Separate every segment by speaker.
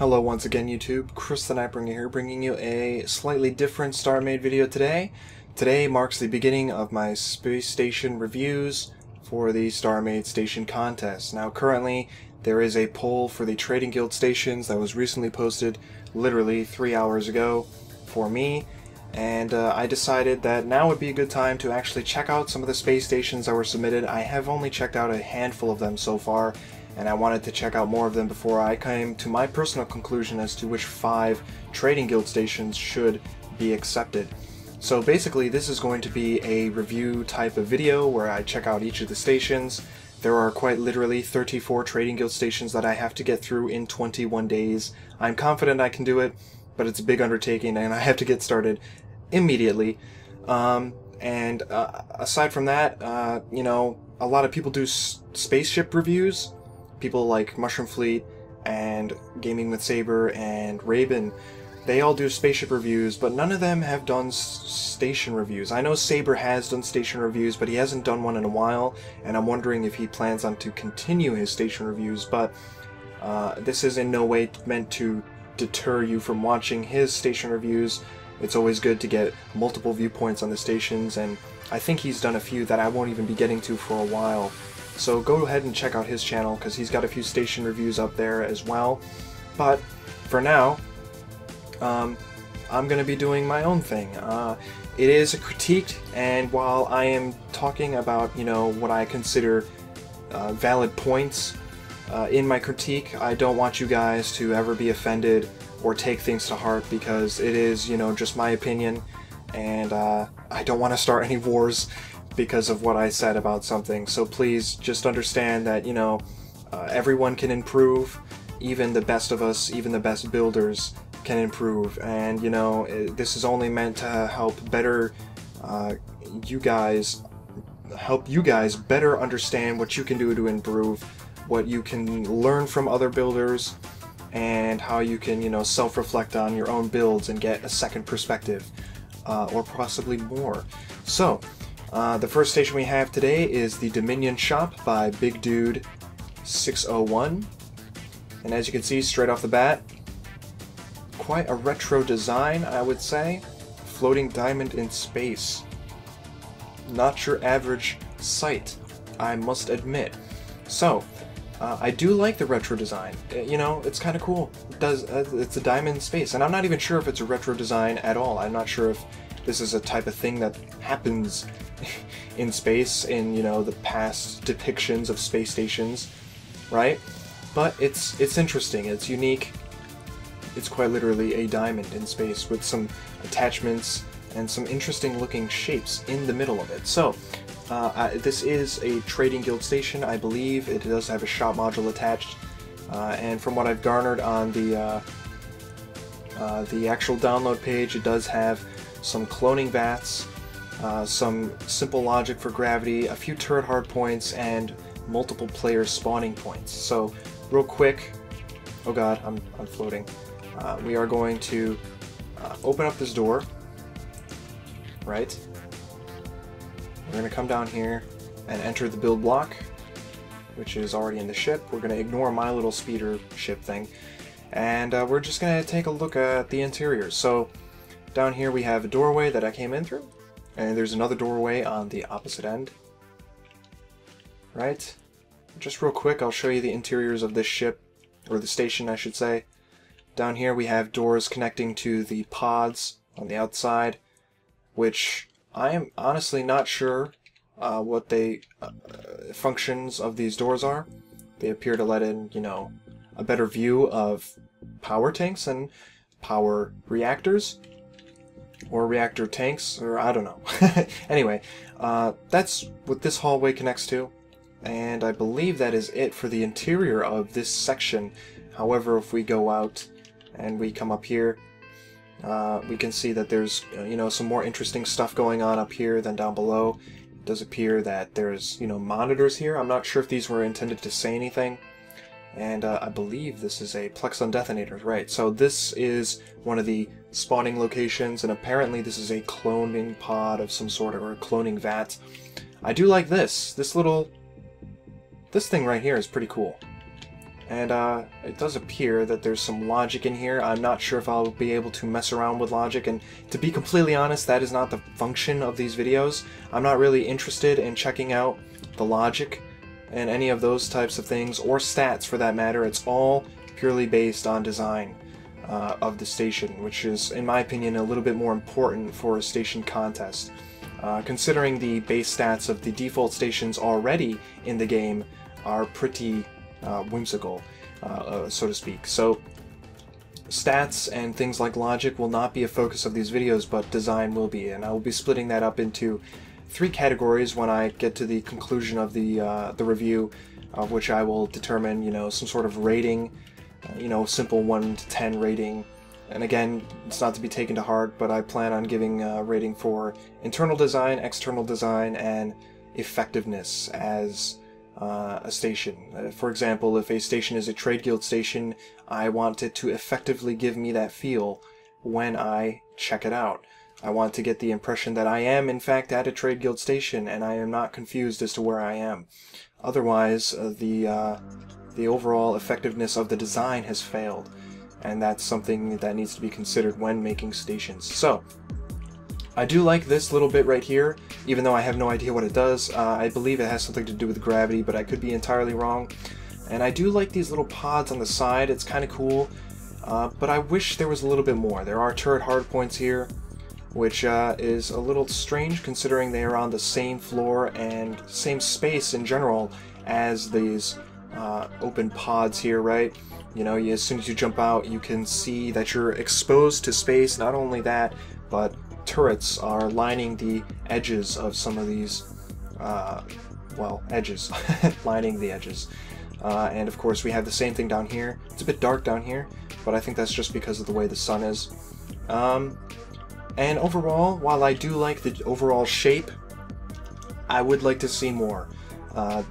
Speaker 1: Hello once again YouTube, Chris the Nightbringer here, bringing you a slightly different StarMade video today. Today marks the beginning of my space station reviews for the StarMade Station Contest. Now currently there is a poll for the Trading Guild stations that was recently posted literally 3 hours ago for me, and I decided that now would be a good time to actually check out some of the space stations that were submitted. I have only checked out a handful of them so far, and I wanted to check out more of them before I came to my personal conclusion as to which 5 Trading Guild stations should be accepted. So basically this is going to be a review type of video where I check out each of the stations. There are quite literally 34 Trading Guild stations that I have to get through in 21 days. I'm confident I can do it, but it's a big undertaking and I have to get started immediately. Aside from that, you know, a lot of people do spaceship reviews. People like Mushroom Fleet and Gaming with Saber and Raven, they all do spaceship reviews, but none of them have done station reviews. I know Saber has done station reviews, but he hasn't done one in a while, and I'm wondering if he plans on to continue his station reviews, but this is in no way meant to deter you from watching his station reviews. It's always good to get multiple viewpoints on the stations, and I think he's done a few that I won't even be getting to for a while. So go ahead and check out his channel because he's got a few station reviews up there as well. But for now, I'm going to be doing my own thing. It is a critique, and while I am talking about, you know, what I consider valid points in my critique, I don't want you guys to ever be offended or take things to heart because it is, you know, just my opinion, and I don't want to start any wars because of what I said about something. So please just understand that, you know, everyone can improve. Even the best of us, even the best builders can improve, and you know, this is only meant to help you guys better understand what you can do to improve, what you can learn from other builders, and how you can, you know, self-reflect on your own builds and get a second perspective, or possibly more. So the first station we have today is the Dominion Shop by Big Dude 601, and as you can see straight off the bat, quite a retro design, I would say. Floating diamond in space. Not your average sight, I must admit. So I do like the retro design. You know, it's kind of cool. It's a diamond in space, and I'm not even sure if it's a retro design at all. I'm not sure if this is a type of thing that happens in space in, you know, the past depictions of space stations, right? But it's interesting, it's unique. It's quite literally a diamond in space with some attachments and some interesting looking shapes in the middle of it. So this is a Trading Guild station, I believe. It does have a shop module attached, and from what I've garnered on the actual download page, it does have some cloning vats, some simple logic for gravity, a few turret hardpoints, and multiple player spawning points. So real quick, oh god, I'm floating. We are going to open up this door, right? We're going to come down here and enter the build block, which is already in the ship. We're going to ignore my little speeder ship thing, and we're just going to take a look at the interior. So down here we have a doorway that I came in through, and there's another doorway on the opposite end, right? Just real quick, I'll show you the interiors of this ship, or the station I should say. Down here we have doors connecting to the pods on the outside, which I am honestly not sure what the functions of these doors are. They appear to let in, you know, a better view of power tanks and power reactors, or reactor tanks, or I don't know. Anyway, that's what this hallway connects to, and I believe that is it for the interior of this section. However, if we go out and we come up here, we can see that there's, you know, some more interesting stuff going on up here than down below. It does appear that there's, you know, monitors here. I'm not sure if these were intended to say anything. And I believe this is a Plexon detonator, right? So this is one of the spawning locations, and apparently this is a cloning pod of some sort, or a cloning vat. I do like this. This thing right here is pretty cool. And it does appear that there's some logic in here. I'm not sure if I'll be able to mess around with logic, and to be completely honest, that is not the function of these videos. I'm not really interested in checking out the logic and any of those types of things, or stats for that matter. It's all purely based on design of the station, which is, in my opinion, a little bit more important for a station contest. Considering the base stats of the default stations already in the game are pretty whimsical, so to speak. So stats and things like logic will not be a focus of these videos, but design will be, and I will be splitting that up into 3 categories when I get to the conclusion of the review, of which I will determine, you know, some sort of rating, you know, simple 1 to 10 rating. And again, it's not to be taken to heart, but I plan on giving a rating for internal design, external design, and effectiveness as a station. For example, if a station is a trade guild station, I want it to effectively give me that feel when I check it out. I want to get the impression that I am, in fact, at a trade guild station, and I am not confused as to where I am. Otherwise, the overall effectiveness of the design has failed, and that's something that needs to be considered when making stations. So, I do like this little bit right here, even though I have no idea what it does. I believe it has something to do with gravity, but I could be entirely wrong. And I do like these little pods on the side. It's kind of cool, but I wish there was a little bit more. There are turret hardpoints here, which is a little strange considering they are on the same floor and same space in general as these open pods here, right? You know, as soon as you jump out, you can see that you're exposed to space. Not only that, but turrets are lining the edges of some of these, well, edges, lining the edges. And of course, we have the same thing down here. It's a bit dark down here, but I think that's just because of the way the sun is. And overall, while I do like the overall shape, I would like to see more.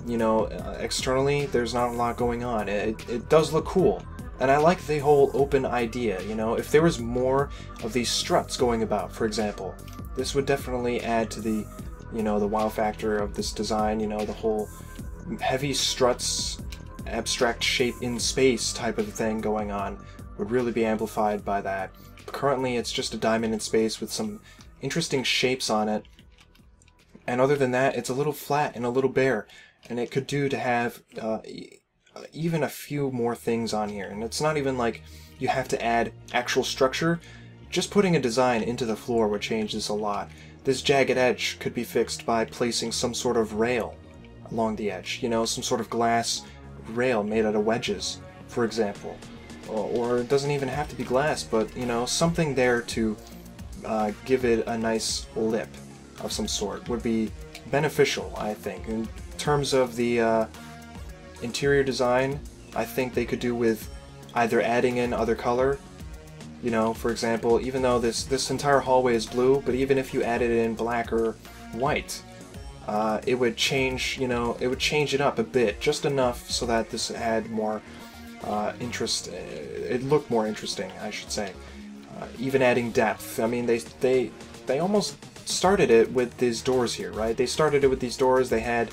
Speaker 1: You know, externally, there's not a lot going on. It does look cool, and I like the whole open idea. You know, if there was more of these struts going about, for example, this would definitely add to the, you know, the wow factor of this design. You know, the whole heavy struts, abstract shape in space type of thing going on would really be amplified by that. But currently, it's just a diamond in space with some interesting shapes on it. And other than that, it's a little flat and a little bare, and it could do to have even a few more things on here. And it's not even like you have to add actual structure. Just putting a design into the floor would change this a lot. This jagged edge could be fixed by placing some sort of rail along the edge. You know, some sort of glass rail made out of wedges, for example. Or it doesn't even have to be glass, but, you know, something there to give it a nice lip of some sort would be beneficial, I think. In terms of the interior design, I think they could do with either adding in other color. You know, for example, even though this entire hallway is blue, but even if you added in black or white, it would change, you know, it would change it up a bit, just enough so that this had more interest. It looked more interesting, I should say. Even adding depth. I mean, they almost started it with these doors here, right? They started it with these doors. They had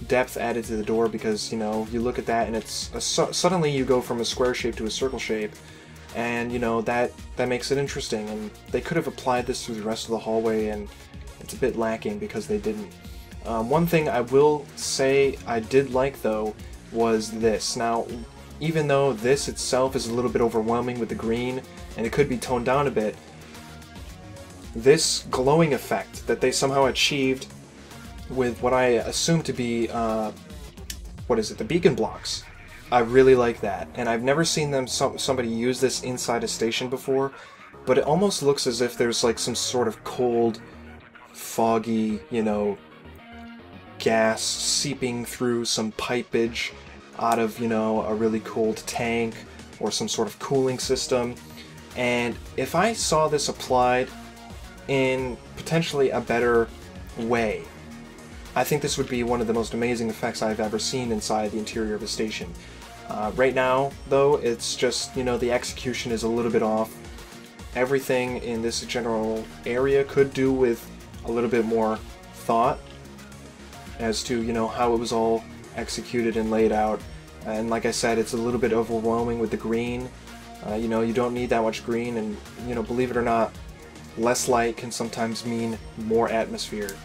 Speaker 1: depth added to the door because, you know, you look at that and it's suddenly you go from a square shape to a circle shape, and, you know, that makes it interesting. And they could have applied this through the rest of the hallway, and it's a bit lacking because they didn't. One thing I will say I did like, though, was this. Now, even though this itself is a little bit overwhelming with the green, and it could be toned down a bit, this glowing effect that they somehow achieved with what I assume to be, what is it, the beacon blocks. I really like that, and I've never seen somebody use this inside a station before, but it almost looks as if there's like some sort of cold, foggy, you know, gas seeping through some pipage out of, you know, a really cold tank or some sort of cooling system. And if I saw this applied in potentially a better way, I think this would be one of the most amazing effects I've ever seen inside the interior of a station. Right now, though, it's just, you know, the execution is a little bit off. Everything in this general area could do with a little bit more thought as to, you know, how it was all executed and laid out, And like I said, it's a little bit overwhelming with the green. You know, you don't need that much green, and you know, believe it or not, less light can sometimes mean more atmosphere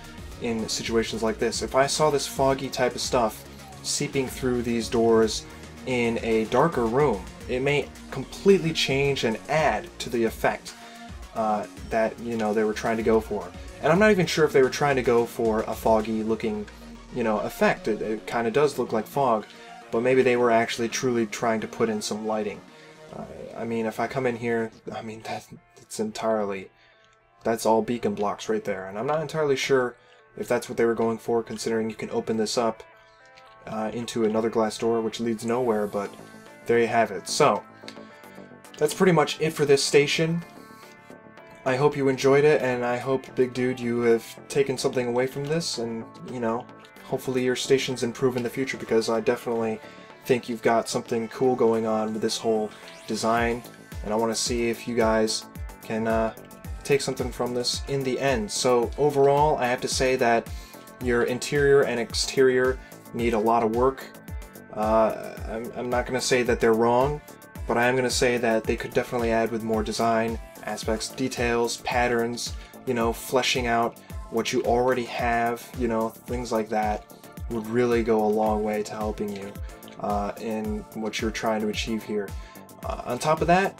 Speaker 1: in situations like this. If I saw this foggy type of stuff seeping through these doors in a darker room, it may completely change and add to the effect that, you know, they were trying to go for. And I'm not even sure if they were trying to go for a foggy looking, you know, effect. It kind of does look like fog, but maybe they were actually truly trying to put in some lighting. I mean, if I come in here, I mean, that's all beacon blocks right there, and I'm not entirely sure if that's what they were going for, considering you can open this up into another glass door, which leads nowhere, but there you have it. So, that's pretty much it for this station. I hope you enjoyed it, and I hope, Big Dude, you have taken something away from this, and, you know, hopefully your stations improve in the future, because I definitely think you've got something cool going on with this whole design, and I want to see if you guys can take something from this in the end. So overall, I have to say that your interior and exterior need a lot of work. I'm not going to say that they're wrong, but I am going to say that they could definitely add with more design aspects, details, patterns, you know, fleshing out what you already have, you know, things like that would really go a long way to helping you in what you're trying to achieve here. On top of that,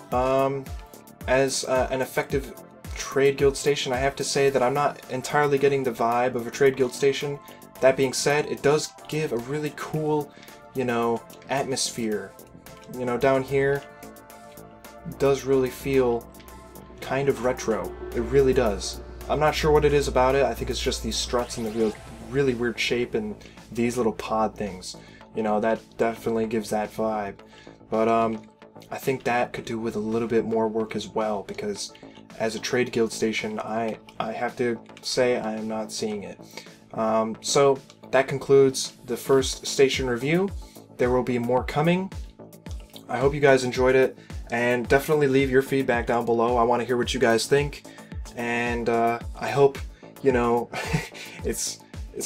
Speaker 1: as an effective trade guild station, I have to say that I'm not entirely getting the vibe of a trade guild station. That being said, it does give a really cool, you know, atmosphere. You know, down here, it does really feel kind of retro. It really does. I'm not sure what it is about it. I think it's just these struts and the really weird shape and these little pod things. You know, that definitely gives that vibe. But I think that could do with a little bit more work as well, because as a trade guild station, I have to say I am not seeing it. So that concludes the first station review. There will be more coming. I hope you guys enjoyed it, and definitely leave your feedback down below. I want to hear what you guys think, and I hope, you know, it's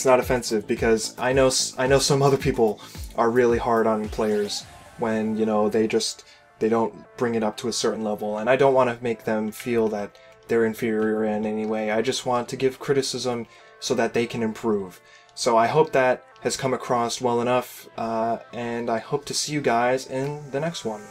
Speaker 1: not offensive, because I know some other people are really hard on players when, you know, they don't bring it up to a certain level, and I don't want to make them feel that they're inferior in any way. I just want to give criticism so that they can improve. So I hope that has come across well enough, and I hope to see you guys in the next one.